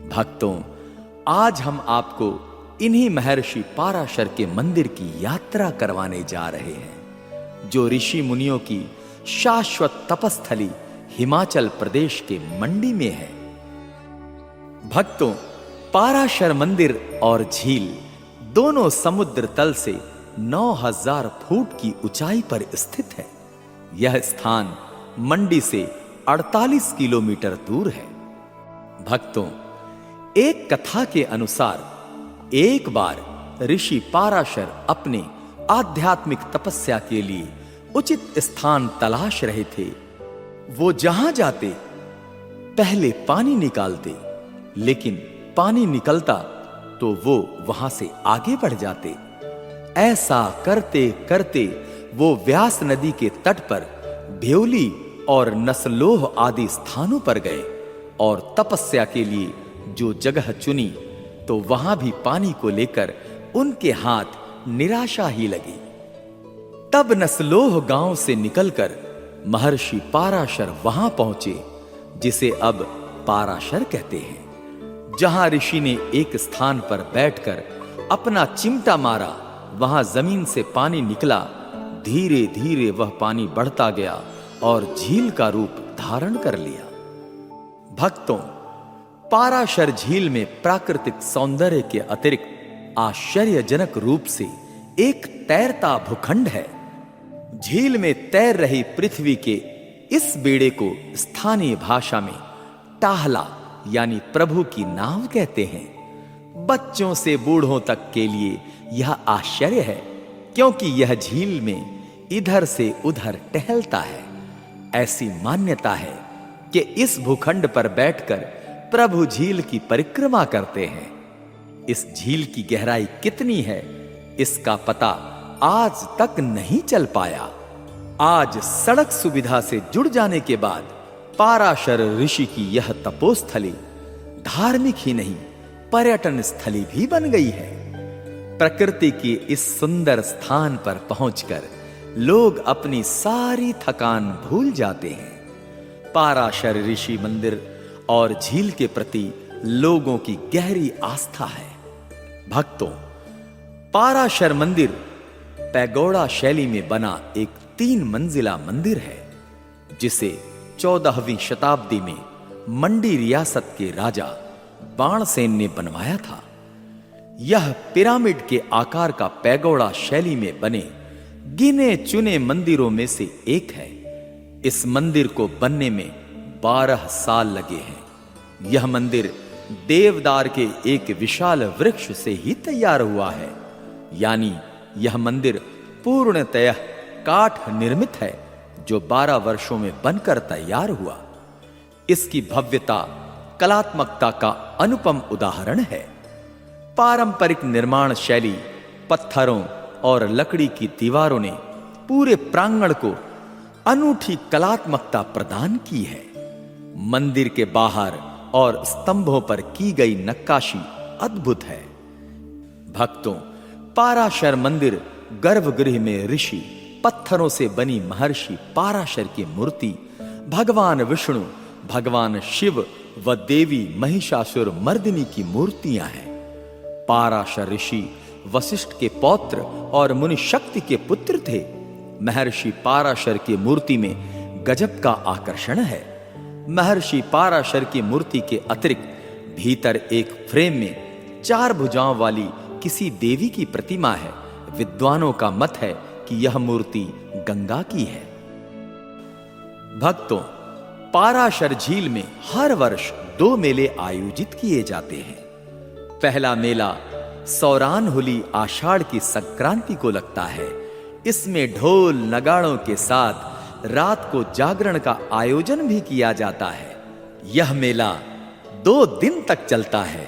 भक्तों, आज हम आपको इन्हीं महर्षि पाराशर के मंदिर की यात्रा करवाने जा रहे हैं, जो ऋषि मुनियों की शाश्वत तपस्थली हिमाचल प्रदेश के मंडी में है। भक्तों, पाराशर मंदिर और झील दोनों समुद्र तल से 9000 फुट की ऊंचाई पर स्थित है। यह स्थान मंडी से 48 किलोमीटर दूर है। भक्तों, एक कथा के अनुसार एक बार ऋषि पाराशर अपने आध्यात्मिक तपस्या के लिए उचित स्थान तलाश रहे थे। वो जहां जाते पहले पानी निकालते, लेकिन पानी निकलता तो वो वहां से आगे बढ़ जाते। ऐसा करते करते वो व्यास नदी के तट पर भ्योली और नसलोह आदि स्थानों पर गए और तपस्या के लिए जो जगह चुनी तो वहां भी पानी को लेकर उनके हाथ निराशा ही लगी। तब नसलोह गांव से निकलकर महर्षि पाराशर वहां पहुंचे, जिसे अब पाराशर कहते हैं। जहां ऋषि ने एक स्थान पर बैठकर अपना चिमटा मारा, वहां जमीन से पानी निकला। धीरे धीरे वह पानी बढ़ता गया और झील का रूप धारण कर लिया। भक्तों, पाराशर झील में प्राकृतिक सौंदर्य के अतिरिक्त आश्चर्यजनक रूप से एक तैरता भूखंड है। झील में तैर रही पृथ्वी के इस बेड़े को स्थानीय भाषा में टाहला यानी प्रभु की नाव कहते हैं। बच्चों से बूढ़ों तक के लिए यह आश्चर्य है, क्योंकि यह झील में इधर से उधर टहलता है। ऐसी मान्यता है कि इस भूखंड पर बैठकर प्रभु झील की परिक्रमा करते हैं। इस झील की गहराई कितनी है, इसका पता आज तक नहीं चल पाया। आज सड़क सुविधा से जुड़ जाने के बाद पाराशर ऋषि की यह तपोस्थली धार्मिक ही नहीं, पर्यटन स्थली भी बन गई है। प्रकृति के इस सुंदर स्थान पर पहुंचकर लोग अपनी सारी थकान भूल जाते हैं। पाराशर ऋषि मंदिर और झील के प्रति लोगों की गहरी आस्था है। भक्तों, पाराशर मंदिर पैगोडा शैली में बना एक 3 मंजिला मंदिर है, जिसे 14वीं शताब्दी में मंडी रियासत के राजा बाणसेन ने बनवाया था। यह पिरामिड के आकार का पैगोडा शैली में बने गिने चुने मंदिरों में से एक है। इस मंदिर को बनने में 12 साल लगे हैं। यह मंदिर देवदार के एक विशाल वृक्ष से ही तैयार हुआ है, यानी यह मंदिर पूर्णतः काठ निर्मित है, जो 12 वर्षों में बनकर तैयार हुआ। इसकी भव्यता, कलात्मकता का अनुपम उदाहरण है। पारंपरिक निर्माण शैली, पत्थरों और लकड़ी की दीवारों ने पूरे प्रांगण को अनूठी कलात्मकता प्रदान की है। मंदिर के बाहर और स्तंभों पर की गई नक्काशी अद्भुत है। भक्तों, पाराशर मंदिर गर्भगृह में ऋषि, पत्थरों से बनी महर्षि पाराशर की मूर्ति, भगवान विष्णु, भगवान शिव व देवी महिषासुर मर्दिनी की मूर्तियां हैं। पाराशर ऋषि वशिष्ठ के पौत्र और मुनि शक्ति के पुत्र थे। महर्षि पाराशर की मूर्ति में गजब का आकर्षण है। महर्षि पाराशर की मूर्ति के अतिरिक्त भीतर एक फ्रेम में 4 भुजाओं वाली किसी देवी की प्रतिमा है। विद्वानों का मत है कि यह मूर्ति गंगा की है। भक्तों, पाराशर झील में हर वर्ष 2 मेले आयोजित किए जाते हैं। पहला मेला सौरान होली आषाढ़ की संक्रांति को लगता है। इसमें ढोल नगाड़ों के साथ रात को जागरण का आयोजन भी किया जाता है। यह मेला 2 दिन तक चलता है।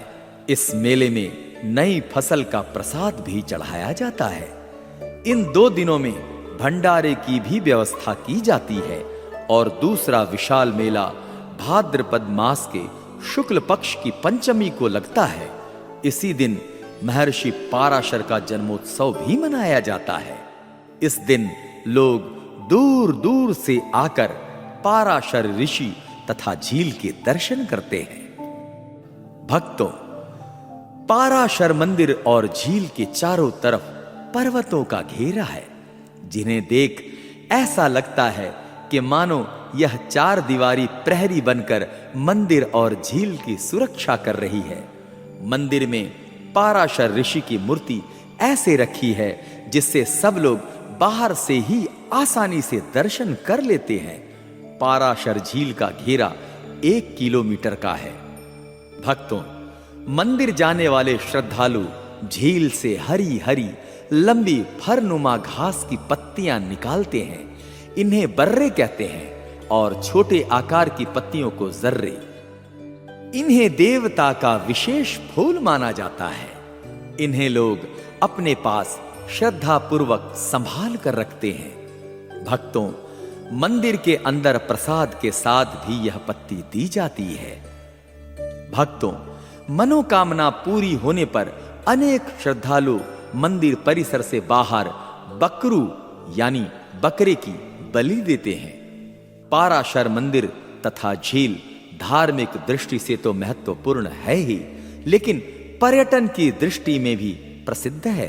इस मेले में नई फसल का प्रसाद भी चढ़ाया जाता है। इन 2 दिनों में भंडारे की भी व्यवस्था की जाती है। और दूसरा विशाल मेला भाद्रपद मास के शुक्ल पक्ष की पंचमी को लगता है। इसी दिन महर्षि पाराशर का जन्मोत्सव भी मनाया जाता है। इस दिन लोग दूर दूर से आकर पाराशर ऋषि तथा झील के दर्शन करते हैं। भक्तों, पाराशर मंदिर और झील के चारों तरफ पर्वतों का घेरा है, जिन्हें देख ऐसा लगता है कि मानो यह चार दीवारी प्रहरी बनकर मंदिर और झील की सुरक्षा कर रही है। मंदिर में पाराशर ऋषि की मूर्ति ऐसे रखी है जिससे सब लोग बाहर से ही आसानी से दर्शन कर लेते हैं। पाराशर झील का घेरा 1 किलोमीटर का है। भक्तों, मंदिर जाने वाले श्रद्धालु झील से हरी हरी लंबी फरनुमा घास की पत्तियां निकालते हैं। इन्हें बर्रे कहते हैं और छोटे आकार की पत्तियों को जर्रे। इन्हें देवता का विशेष फूल माना जाता है। इन्हें लोग अपने पास श्रद्धा पूर्वक संभाल कर रखते हैं। भक्तों, मंदिर के अंदर प्रसाद के साथ भी यह पत्ती दी जाती है। भक्तों, मनोकामना पूरी होने पर अनेक श्रद्धालु मंदिर परिसर से बाहर बकरू यानी बकरे की बलि देते हैं। पाराशर मंदिर तथा झील धार्मिक दृष्टि से तो महत्वपूर्ण है ही, लेकिन पर्यटन की दृष्टि में भी प्रसिद्ध है।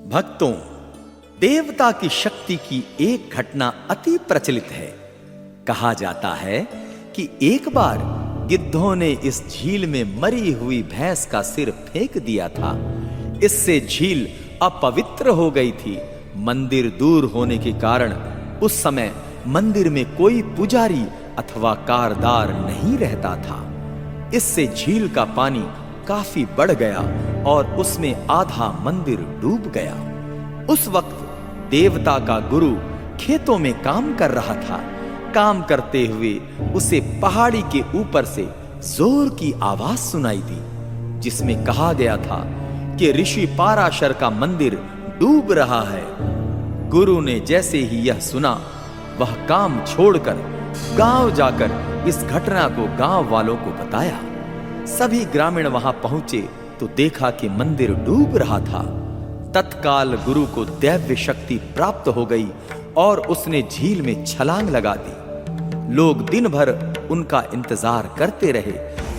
भक्तों, देवता की शक्ति की एक घटना अति प्रचलित है। कहा जाता है कि एक बार गिद्धों ने इस झील में मरी हुई भैंस का सिर फेंक दिया था। इससे झील अपवित्र हो गई थी। मंदिर दूर होने के कारण उस समय मंदिर में कोई पुजारी अथवा कारदार नहीं रहता था। इससे झील का पानी काफी बढ़ गया और उसमें आधा मंदिर डूब गया। उस वक्त देवता का गुरु खेतों में काम कर रहा था। काम करते हुए उसे पहाड़ी के ऊपर से जोर की आवाज सुनाई दी, जिसमें कहा गया था कि ऋषि पाराशर का मंदिर डूब रहा है। गुरु ने जैसे ही यह सुना, वह काम छोड़कर गांव जाकर इस घटना को गांव वालों को बताया। सभी ग्रामीण वहां पहुंचे तो देखा कि मंदिर डूब रहा था। तत्काल गुरु को दैव्य शक्ति प्राप्त हो गई और उसने झील में छलांग लगा दी। लोग दिन भर उनका इंतजार करते रहे,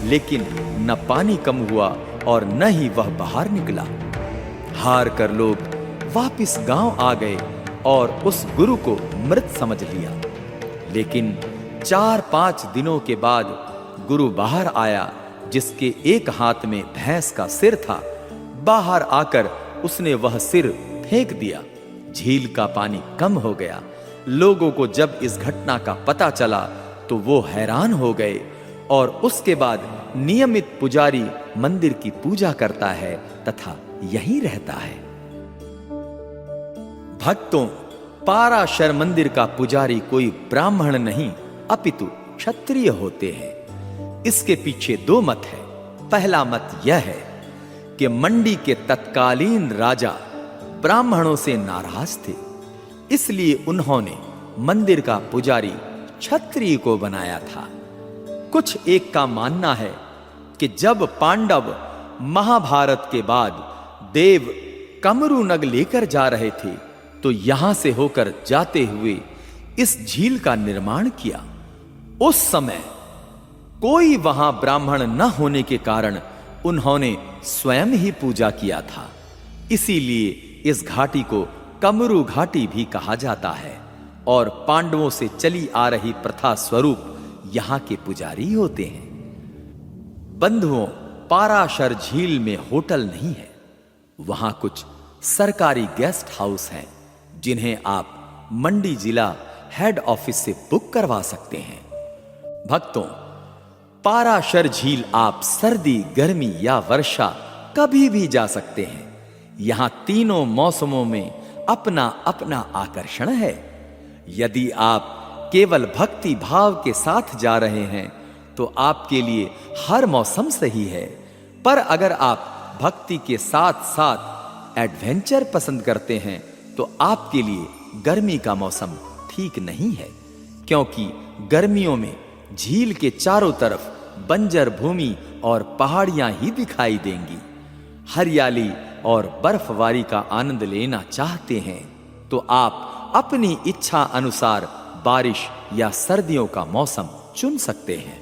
लेकिन न पानी कम हुआ और न ही वह बाहर निकला। हार कर लोग वापिस गांव आ गए और उस गुरु को मृत समझ लिया। लेकिन 4-5 दिनों के बाद गुरु बाहर आया, जिसके एक हाथ में भैंस का सिर था। बाहर आकर उसने वह सिर फेंक दिया। झील का पानी कम हो गया। लोगों को जब इस घटना का पता चला तो वो हैरान हो गए और उसके बाद नियमित पुजारी मंदिर की पूजा करता है तथा यहीं रहता है। भक्तों, पाराशर मंदिर का पुजारी कोई ब्राह्मण नहीं अपितु क्षत्रिय होते हैं। इसके पीछे 2 मत है। पहला मत यह है कि मंडी के तत्कालीन राजा ब्राह्मणों से नाराज थे, इसलिए उन्होंने मंदिर का पुजारी क्षत्रिय को बनाया था। कुछ एक का मानना है कि जब पांडव महाभारत के बाद देव कमरू नग लेकर जा रहे थे तो यहां से होकर जाते हुए इस झील का निर्माण किया। उस समय कोई वहां ब्राह्मण न होने के कारण उन्होंने स्वयं ही पूजा किया था। इसीलिए इस घाटी को कमरू घाटी भी कहा जाता है और पांडवों से चली आ रही प्रथा स्वरूप यहां के पुजारी होते हैं। बंधुओं, पाराशर झील में होटल नहीं है। वहां कुछ सरकारी गेस्ट हाउस हैं, जिन्हें आप मंडी जिला हेड ऑफिस से बुक करवा सकते हैं। भक्तों, पाराशर झील आप सर्दी, गर्मी या वर्षा कभी भी जा सकते हैं। यहां तीनों मौसमों में अपना अपना आकर्षण है। यदि आप केवल भक्ति भाव के साथ जा रहे हैं तो आपके लिए हर मौसम सही है। पर अगर आप भक्ति के साथ साथ एडवेंचर पसंद करते हैं तो आपके लिए गर्मी का मौसम ठीक नहीं है, क्योंकि गर्मियों में झील के चारों तरफ बंजर भूमि और पहाड़ियां ही दिखाई देंगी। हरियाली और बर्फबारी का आनंद लेना चाहते हैं तो आप अपनी इच्छा अनुसार बारिश या सर्दियों का मौसम चुन सकते हैं।